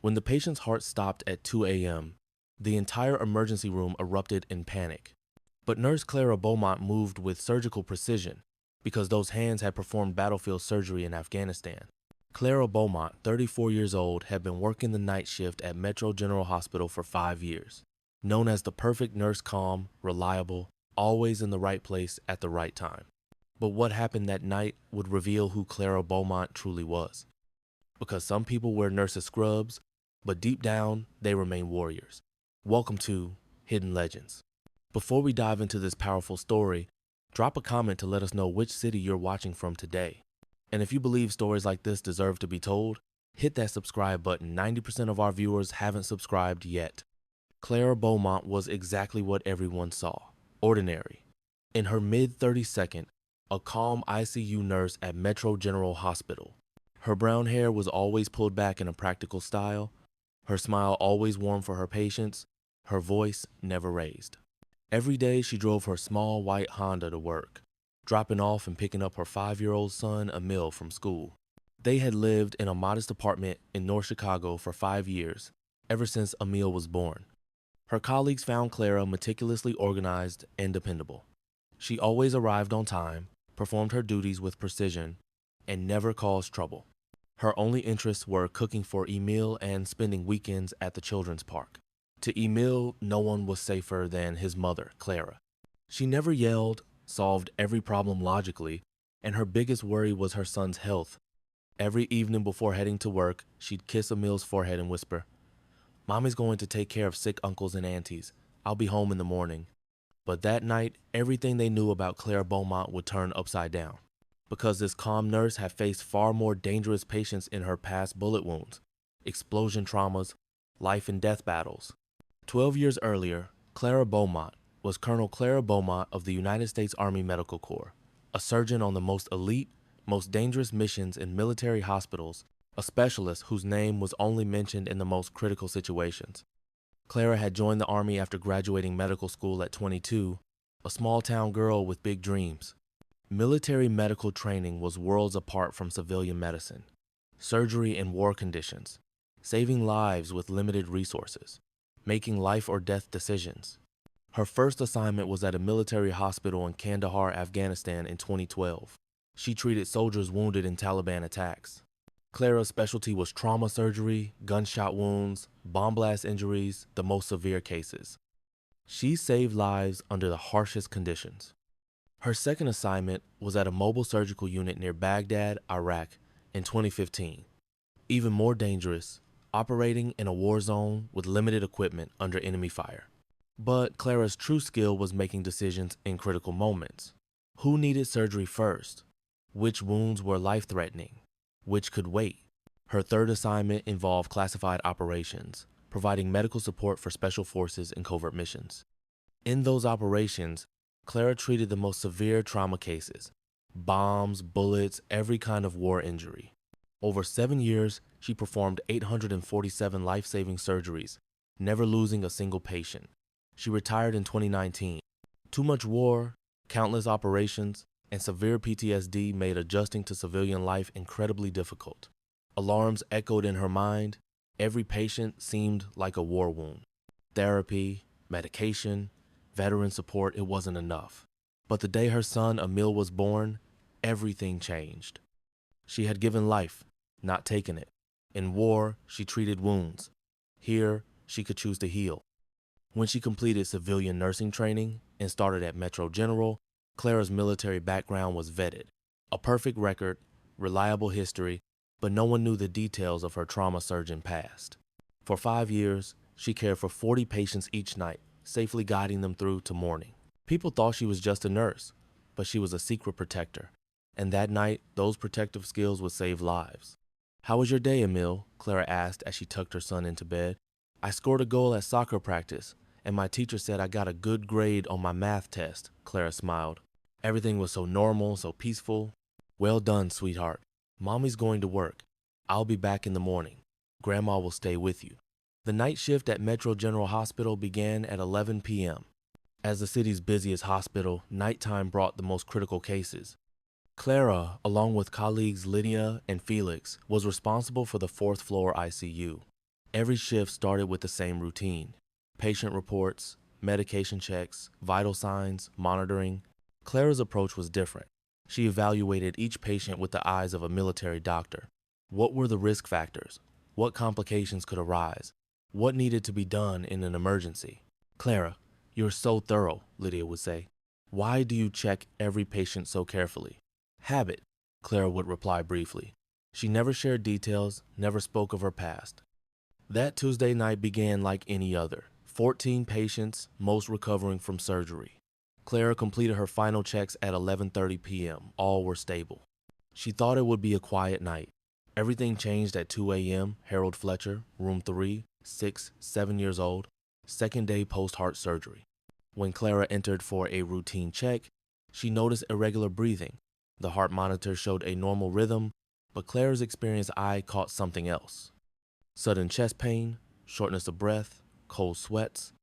When the patient's heart stopped at 2 a.m., the entire emergency room erupted in panic. But Nurse Clara Beaumont moved with surgical precision because those hands had performed battlefield surgery in Afghanistan. Clara Beaumont, 34 years old, had been working the night shift at Metro General Hospital for 5 years. Known as the perfect nurse, calm, reliable, always in the right place at the right time. But what happened that night would reveal who Clara Beaumont truly was. Because some people wear nurses' scrubs, but deep down, they remain warriors. Welcome to Hidden Legends. Before we dive into this powerful story, drop a comment to let us know which city you're watching from today. And if you believe stories like this deserve to be told, hit that subscribe button. 90% of our viewers haven't subscribed yet. Clara Beaumont was exactly what everyone saw. Ordinary. In her mid-32nd, a calm ICU nurse at Metro General Hospital. Her brown hair was always pulled back in a practical style, her smile always warm for her patients, her voice never raised. Every day she drove her small white Honda to work, dropping off and picking up her 5-year-old son Emil from school. They had lived in a modest apartment in North Chicago for 5 years, ever since Emil was born. Her colleagues found Clara meticulously organized and dependable. She always arrived on time, performed her duties with precision, and never caused trouble. Her only interests were cooking for Emil and spending weekends at the children's park. To Emil, no one was safer than his mother, Clara. She never yelled, solved every problem logically, and her biggest worry was her son's health. Every evening before heading to work, she'd kiss Emil's forehead and whisper, "Mommy's going to take care of sick uncles and aunties. I'll be home in the morning." But that night, everything they knew about Clara Beaumont would turn upside down. Because this calm nurse had faced far more dangerous patients in her past bullet wounds, explosion traumas, life and death battles. 12 years earlier, Clara Beaumont was Colonel Clara Beaumont of the United States Army Medical Corps, a surgeon on the most elite, most dangerous missions in military hospitals, a specialist whose name was only mentioned in the most critical situations. Clara had joined the Army after graduating medical school at 22, a small-town girl with big dreams. Military medical training was worlds apart from civilian medicine, surgery in war conditions, saving lives with limited resources, making life or death decisions. Her first assignment was at a military hospital in Kandahar, Afghanistan in 2012. She treated soldiers wounded in Taliban attacks. Clara's specialty was trauma surgery, gunshot wounds, bomb blast injuries, the most severe cases. She saved lives under the harshest conditions. Her second assignment was at a mobile surgical unit near Baghdad, Iraq, in 2015. Even more dangerous, operating in a war zone with limited equipment under enemy fire. But Clara's true skill was making decisions in critical moments. Who needed surgery first? Which wounds were life-threatening? Which could wait? Her third assignment involved classified operations, providing medical support for special forces and covert missions. In those operations, Clara treated the most severe trauma cases, bombs, bullets, every kind of war injury. Over 7 years, she performed 847 life-saving surgeries, never losing a single patient. She retired in 2019. Too much war, countless operations, and severe PTSD made adjusting to civilian life incredibly difficult. Alarms echoed in her mind. Every patient seemed like a war wound. Therapy, medication, veteran support, it wasn't enough. But the day her son Emil was born, everything changed. She had given life, not taken it. In war, she treated wounds. Here, she could choose to heal. When she completed civilian nursing training and started at Metro General, Clara's military background was vetted. A perfect record, reliable history, but no one knew the details of her trauma surgeon past. For 5 years, she cared for 40 patients each night, safely guiding them through to morning. People thought she was just a nurse, but she was a secret protector. And that night, those protective skills would save lives. "How was your day, Emil?" Clara asked as she tucked her son into bed. "I scored a goal at soccer practice, and my teacher said I got a good grade on my math test," Clara smiled. Everything was so normal, so peaceful. "Well done, sweetheart. Mommy's going to work. I'll be back in the morning. Grandma will stay with you." The night shift at Metro General Hospital began at 11 p.m. As the city's busiest hospital, nighttime brought the most critical cases. Clara, along with colleagues Lydia and Felix, was responsible for the fourth floor ICU. Every shift started with the same routine: patient reports, medication checks, vital signs, monitoring. Clara's approach was different. She evaluated each patient with the eyes of a military doctor. What were the risk factors? What complications could arise? What needed to be done in an emergency? "Clara, you're so thorough," Lydia would say. "Why do you check every patient so carefully?" "Habit," Clara would reply briefly. She never shared details, never spoke of her past. That Tuesday night began like any other. 14 patients, most recovering from surgery. Clara completed her final checks at 11:30 p.m. All were stable. She thought it would be a quiet night. Everything changed at 2 a.m. Harold Fletcher, room 3, 6, 7 years old, second day post-heart surgery. When Clara entered for a routine check, she noticed irregular breathing. The heart monitor showed a normal rhythm, but Clara's experienced eye caught something else. Sudden chest pain, shortness of breath, cold sweats.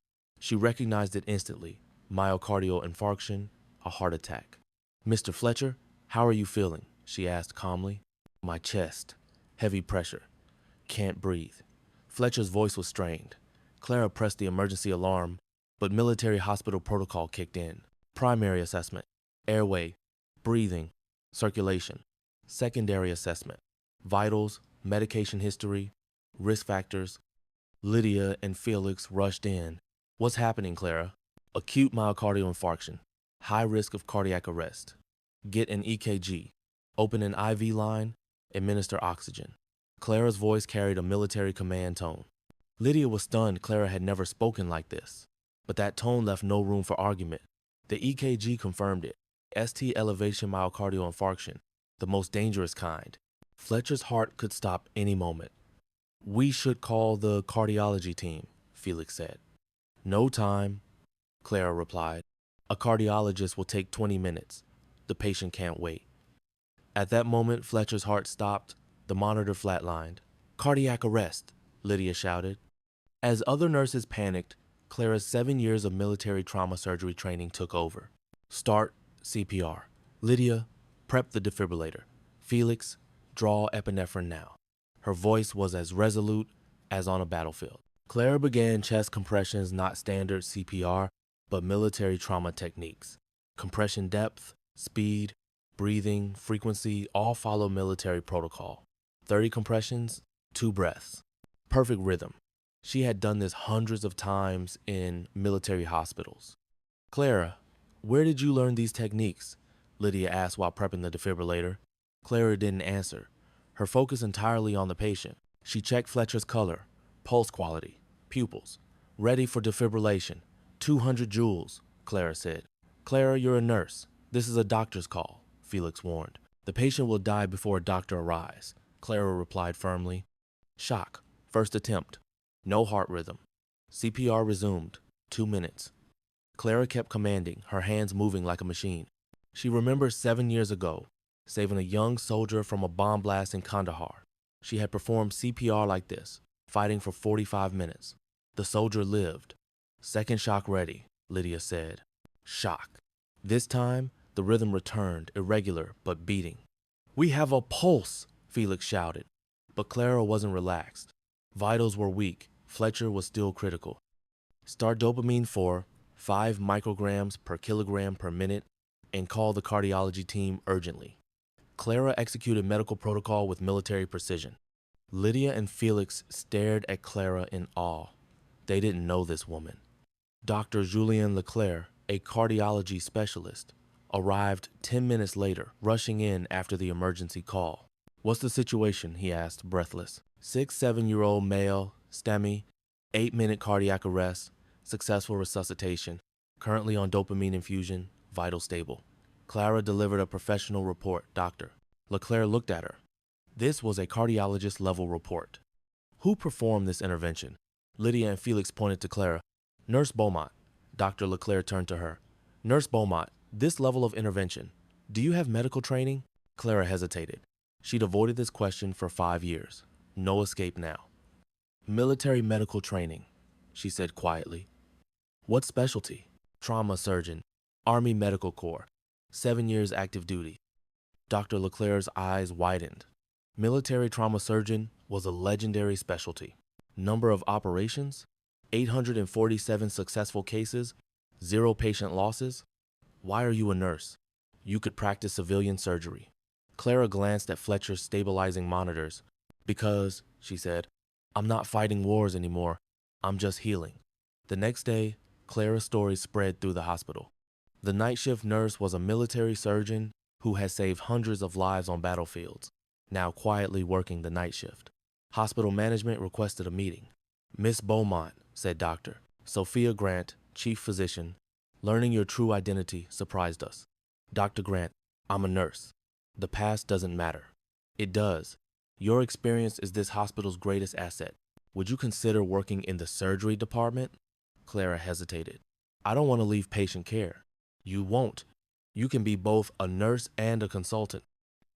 She recognized it instantly: myocardial infarction, a heart attack. "Mr. Fletcher, how are you feeling?" she asked calmly. "My chest, heavy pressure, can't breathe." Fletcher's voice was strained. Clara pressed the emergency alarm, but military hospital protocol kicked in. Primary assessment: airway, breathing, circulation. Secondary assessment: vitals, medication history, risk factors. Lydia and Felix rushed in. "What's happening, Clara?" "Acute myocardial infarction. High risk of cardiac arrest. Get an EKG. Open an IV line. Administer oxygen." Clara's voice carried a military command tone. Lydia was stunned. Clara had never spoken like this. But that tone left no room for argument. The EKG confirmed it. ST elevation myocardial infarction, the most dangerous kind. Fletcher's heart could stop any moment. "We should call the cardiology team," Felix said. "No time," Clara replied. "A cardiologist will take 20 minutes. The patient can't wait." At that moment, Fletcher's heart stopped. The monitor flatlined. "Cardiac arrest," Lydia shouted. As other nurses panicked, Clara's 7 years of military trauma surgery training took over. "Start CPR. Lydia, prep the defibrillator. Felix, draw epinephrine now." Her voice was as resolute as on a battlefield. Clara began chest compressions, not standard CPR, but military trauma techniques. Compression depth, speed, breathing, frequency, all follow military protocol. 30 compressions, 2 breaths. Perfect rhythm. She had done this hundreds of times in military hospitals. "Clara, where did you learn these techniques?" Lydia asked while prepping the defibrillator. Clara didn't answer, her focus entirely on the patient. She checked Fletcher's color, pulse quality, pupils. "Ready for defibrillation. 200 joules, Clara said. "Clara, you're a nurse. This is a doctor's call," Felix warned. "The patient will die before a doctor arrives," Clara replied firmly. Shock. First attempt. No heart rhythm. CPR resumed. 2 minutes. Clara kept commanding, her hands moving like a machine. She remembered 7 years ago, saving a young soldier from a bomb blast in Kandahar. She had performed CPR like this, fighting for 45 minutes. The soldier lived. "Second shock ready," Lydia said. Shock. This time, the rhythm returned, irregular but beating. "We have a pulse," Felix shouted. But Clara wasn't relaxed. Vitals were weak. Fletcher was still critical. "Start dopamine 4, 5 micrograms per kilogram per minute, and call the cardiology team urgently." Clara executed medical protocol with military precision. Lydia and Felix stared at Clara in awe. They didn't know this woman. Dr. Julien Leclerc, a cardiology specialist, arrived 10 minutes later, rushing in after the emergency call. "What's the situation?" he asked, breathless. 6-7-year-old male, STEMI, 8-minute cardiac arrest, successful resuscitation, currently on dopamine infusion, vital stable. Clara delivered a professional report, Doctor. Leclerc looked at her. This was a cardiologist-level report. "Who performed this intervention?" Lydia and Felix pointed to Clara. "Nurse Beaumont." Dr. Leclerc turned to her. "Nurse Beaumont, this level of intervention, do you have medical training?" Clara hesitated. She'd avoided this question for 5 years. No escape now. "Military medical training," she said quietly. "What specialty?" "Trauma surgeon, Army Medical Corps, 7 years active duty." Dr. Leclerc's eyes widened. Military trauma surgeon was a legendary specialty. Number of operations? 847 successful cases, 0 patient losses. Why are you a nurse? You could practice civilian surgery. Clara glanced at Fletcher's stabilizing monitors. Because, she said, I'm not fighting wars anymore. I'm just healing. The next day, Clara's story spread through the hospital. The night shift nurse was a military surgeon who had saved hundreds of lives on battlefields, now quietly working the night shift. Hospital management requested a meeting. Miss Beaumont, said Dr. Sophia Grant, chief physician, learning your true identity surprised us. Dr. Grant, I'm a nurse. The past doesn't matter. It does. Your experience is this hospital's greatest asset. Would you consider working in the surgery department? Clara hesitated. I don't want to leave patient care. You won't. You can be both a nurse and a consultant.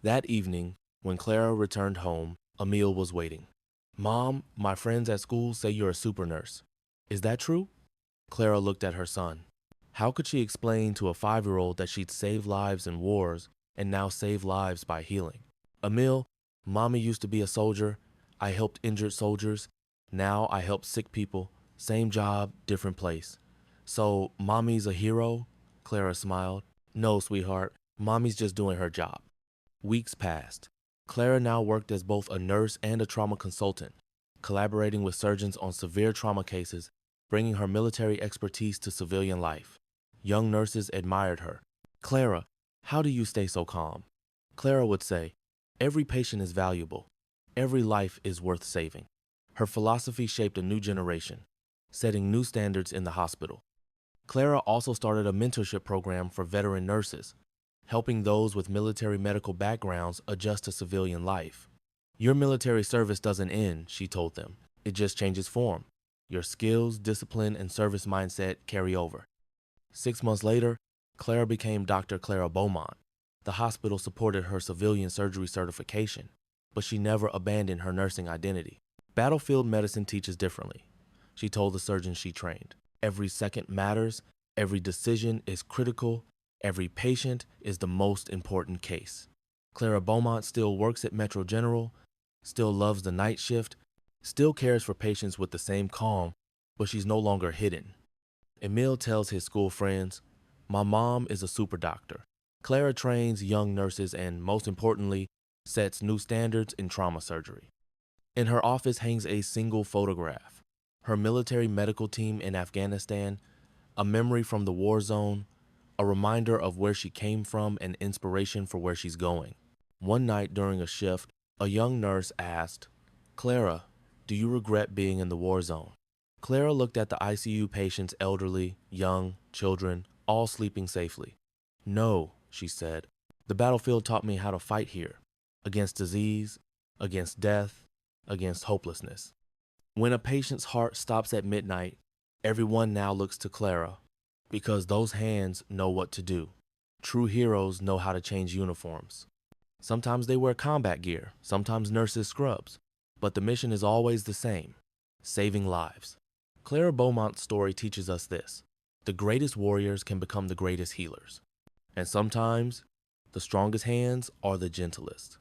That evening, when Clara returned home, a meal was waiting. Mom, my friends at school say you're a super nurse. Is that true? Clara looked at her son. How could she explain to a 5-year-old that she'd saved lives in wars and now save lives by healing? Emil, Mommy used to be a soldier. I helped injured soldiers. Now I help sick people. Same job, different place. So, Mommy's a hero? Clara smiled. No, sweetheart. Mommy's just doing her job. Weeks passed. Clara now worked as both a nurse and a trauma consultant, collaborating with surgeons on severe trauma cases, bringing her military expertise to civilian life. Young nurses admired her. Clara, how do you stay so calm? Clara would say, every patient is valuable. Every life is worth saving. Her philosophy shaped a new generation, setting new standards in the hospital. Clara also started a mentorship program for veteran nurses, helping those with military medical backgrounds adjust to civilian life. Your military service doesn't end, she told them. It just changes form. Your skills, discipline, and service mindset carry over. 6 months later, Clara became Dr. Clara Beaumont. The hospital supported her civilian surgery certification, but she never abandoned her nursing identity. Battlefield medicine teaches differently, she told the surgeons she trained. Every second matters, every decision is critical, every patient is the most important case. Clara Beaumont still works at Metro General, still loves the night shift, still cares for patients with the same calm, but she's no longer hidden. Emil tells his school friends, my mom is a super doctor. Clara trains young nurses and, most importantly, sets new standards in trauma surgery. In her office hangs a single photograph. Her military medical team in Afghanistan, a memory from the war zone, a reminder of where she came from and inspiration for where she's going. One night during a shift, a young nurse asked, Clara, do you regret being in the war zone? Clara looked at the ICU patients, elderly, young, children, all sleeping safely. No, she said. The battlefield taught me how to fight here, against disease, against death, against hopelessness. When a patient's heart stops at midnight, everyone now looks to Clara, because those hands know what to do. True heroes know how to change uniforms. Sometimes they wear combat gear, sometimes nurses scrubs, but the mission is always the same, saving lives. Clara Beaumont's story teaches us this. The greatest warriors can become the greatest healers. And sometimes, the strongest hands are the gentlest.